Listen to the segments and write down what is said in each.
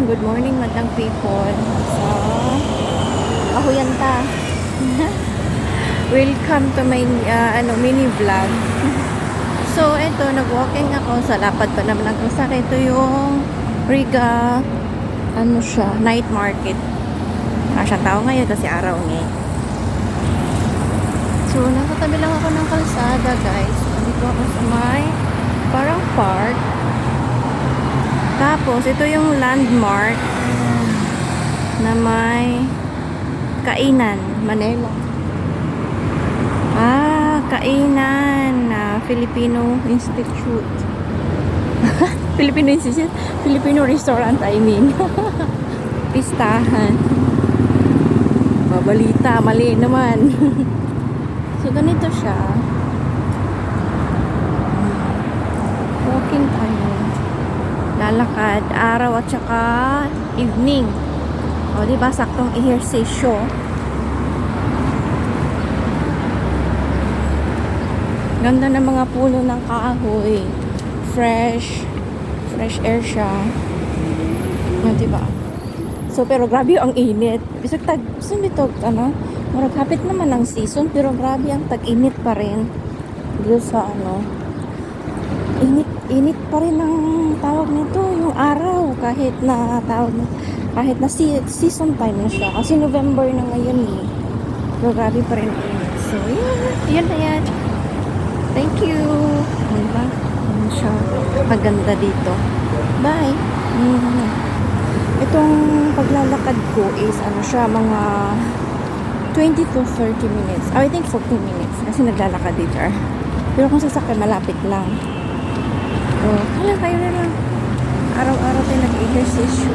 Good morning, madlang people. So, ahuyanta. Welcome to my mini vlog. So, ito, nag-walking ako. Sa lapad pa naman ako sa ito yung Riga, night market. Siya tao ngayon kasi araw ngayon. So, nakatabi lang ako ng kalsada, guys. Dito ako sa may parang park. Tapos, ito yung landmark na may kainan, Manila. Kainan na Filipino Institute. Filipino Institute? Filipino Restaurant, I mean. Pistahan. Babalita, mali naman. So, ganito siya. Walking tayo. Lalakad, araw at saka evening. O, diba? Saktong ehersesyo. Ganda ng mga puno ng kahoy. Fresh air siya. O, diba? So, pero grabe ang init. Bisag dito, marag hapit naman ang season, pero grabe ang tag-init pa rin. Dito sa, init pa rin ang tawag nito, yung araw, kahit na season time na siya. Kasi November na ngayon eh. Pero grabe pa rin init. So, yun na yan. Thank you. Diba? Ano siya? Maganda dito. Bye. Itong paglalakad ko is, mga 20 to 30 minutes. I think 40 minutes. Kasi naglalakad dito. Pero kung sasakyan, malapit lang. Kayo na lang. Araw-araw tayo nag-exercise.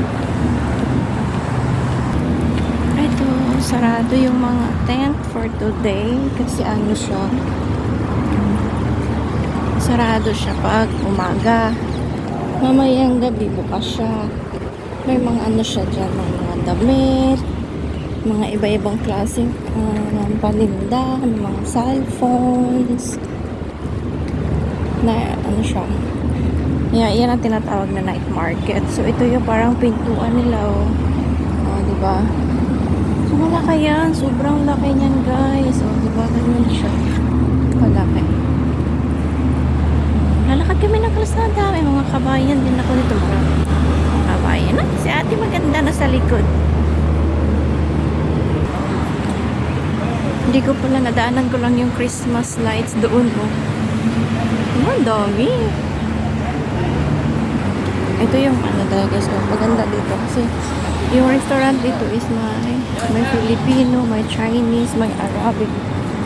Ito, sarado yung mga tent for today. Kasi siya. Sarado siya pag umaga. Mamayang gabi, bukas siya. May mga siya dyan, mga damit, mga iba-ibang klaseng paninda, mga cellphones. Na siya. Yan ang tinatawag na night market. So, ito yung parang pintuan nila, diba? So, malaki yan. Sobrang laki niyan, guys. Diba? Ganyan siya. Malaki. Lalakad kami ng kalsada. May mga kabayan din ako dito. Marami. Kabayan. Si ate maganda na sa likod. Hindi ko pala nadaanan ko lang yung Christmas lights doon, ang dami. Ito yung talaga. So, maganda dito. Kasi, yung restaurant dito is may Filipino, may Chinese, may Arabic.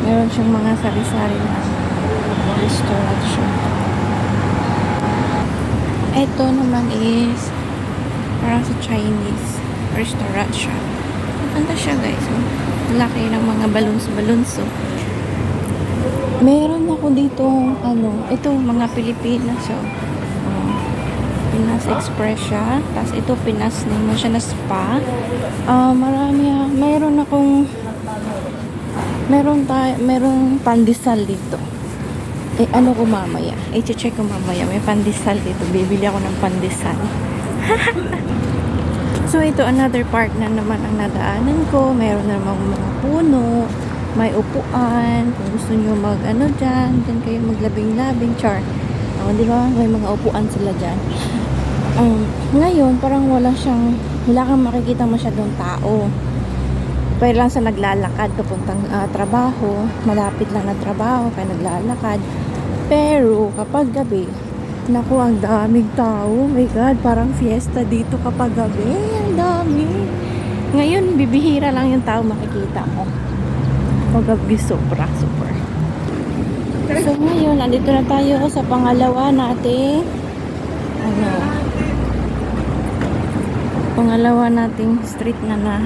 Meron siyang mga sari-sari na restaurant siya. Ito naman is parang sa Chinese restaurant siya. Maganda siya, guys. Laki ng mga balloons. Meron ako dito, ito, mga Pilipinas. So, Pinas Express siya. Tapos ito, Pinas naman siya na spa. Marami, merong pandesal dito. Ko mamaya? I-check ko mamaya. May pandesal dito. Bibili ako ng pandesal. So, ito, another part na naman ang nadaanan ko. Meron naman mga puno. May upuan. Kung gusto nyo dyan kayo maglabing-labing. Char. Di ba? May mga upuan sila dyan. Ngayon, parang wala kang makikita masyadong tao. Pero lang sa naglalakad, papuntang trabaho, malapit lang na trabaho, kaya naglalakad. Pero, kapag gabi, naku, ang daming tao. Oh my God, parang fiesta dito kapag gabi. Ang dami. Ngayon, bibihira lang yung tao makikita mo. Kapag gabi, super. So, ngayon, nandito na tayo sa pangalawa nating nating street na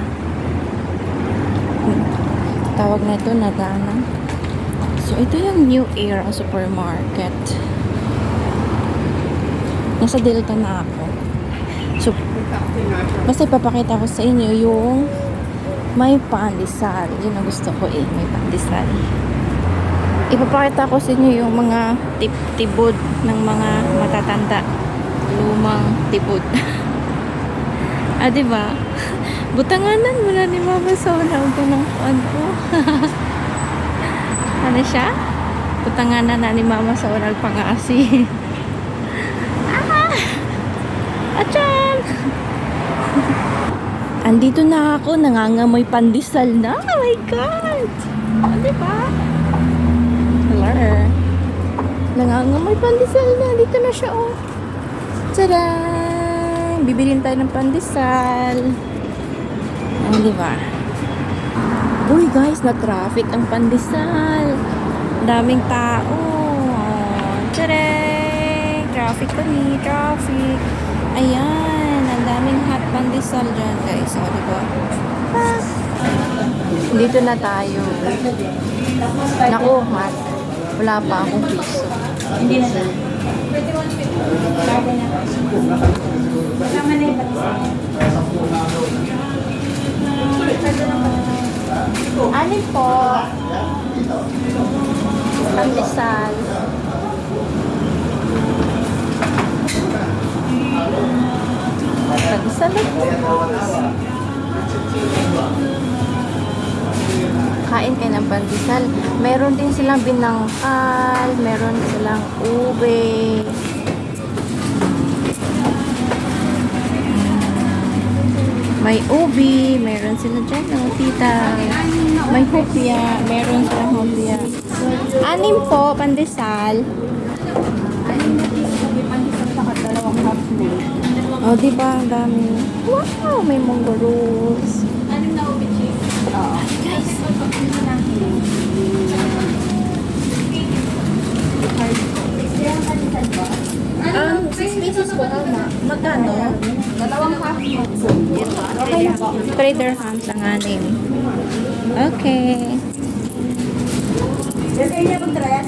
tawag na ito, nadaanan. So, ito yung New Era Supermarket. Nasa Delta na ako. So, basta ipapakita ko sa inyo yung may pandesal. Yun ang gusto ko may pandesal. Ipapakita ko sa inyo yung mga tibod ng mga matatanda. Lumang tibod. Ah, di ba? Butanganan mo na ni Mama sa unang ko ng ano. Ano siya? Butanganan na ni Mama sa unang pangasi. Ah! Achan! Andito na ako, nangangamoy pandesal na. Oh my God! Oh, di ba? Hello. Nangangamoy pandesal na. Dito na siya, oh. Tadaan! Bibilin tayo ng pandesal. Oh, di ba? Uy, guys, na-traffic ang pandesal. Daming tao. Oh, tadaan! Traffic kami, traffic. Ayan, ang daming hot pandesal dyan, guys. O, diba? Ah. Dito na tayo. Naku, hot. Wala pa akong piso. Hindi na siya. Anin po? Pandesal. Pandesal na po. Kain kayo ng pandesal. Meron din silang binangkal, meron silang ube. May ubi, meron sila dyan, no, tita. May hopya, meron silang hopya. Anim po, pandesal. Oh, diba? Ang dami. Wow, may munggo rolls. Anim na ubi cheese. Oo. Guys, 6 pesos po na. Magkano? Dalawang half. Okay na po. 3 dirhams ang anim. Okay. Kasi niya pag dress.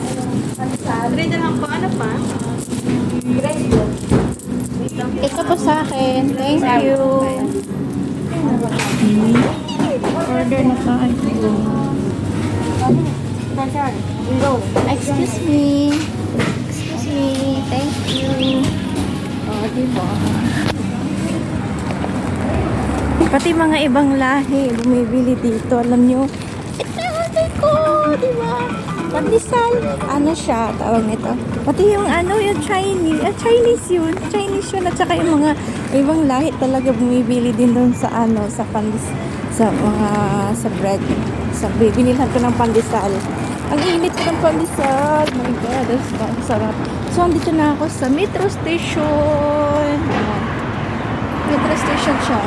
3 dirham po. Ano pa? Dress po. Ito po sa akin. Thank you. Order na tayo. Excuse me. Excuse me. Thank you. Oh, diba? Pati mga ibang lahi bumibili dito. Alam nyo, ito yung order ko. Diba? Pandesal. Ano siya? Tawag nito. Pati yung ano, yung Chinese. Chinese yun. Chinese yun. At saka yung mga ibang lahi talaga bumibili din doon sa ano, sa pandesal. Sa mga, sa bread. Sa binilhan ko ng pandesal. Ang init ko ng pandesal. Oh my God, that's sarap. So, andito na ako sa metro station. Metro station siya.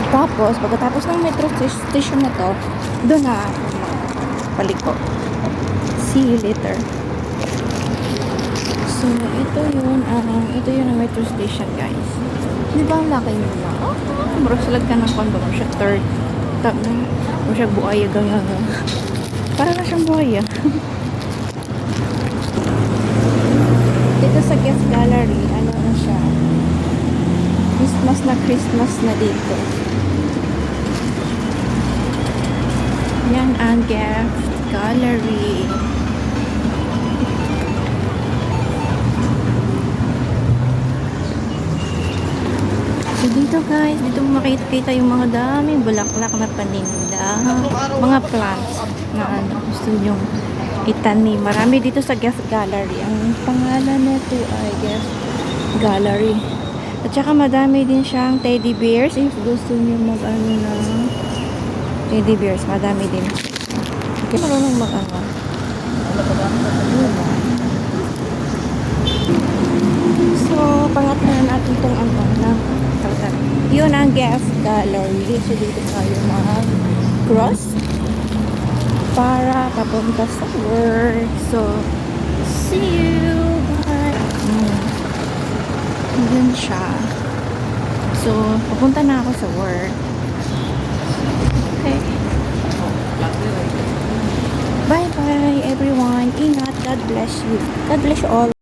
Tapos, pagkatapos ng metro station na to, doon na paliko. See you later. So, ito yun ang metro station, guys. Di ba ang laki nila? Oh, marasalag ka ng kondo mo siya. Third. Mo siya buaya gayaga. Para na siyang buaya. Dito sa guest gallery, ano na siya. Christmas na dito. Yan ang gift gallery. So dito guys, dito makikita yung mga daming bulaklak na paninda. Mga plants na ano, gusto nyong itanim. Marami dito sa guest gallery. Ang pangalan nito ay guest gallery. At saka madami din siyang teddy bears. If gusto nyo mag-ano na teddy bears, madami din. Okay, marunong mag-ano. So, pangatlo na natin itong ano na yun ang guest gallery. So, dito tayo mag-cross para papunta sa work. So, see you! Bye! Yun siya. So, papunta na ako sa work. Okay. Bye-bye everyone. Ingat. God bless you. God bless you all.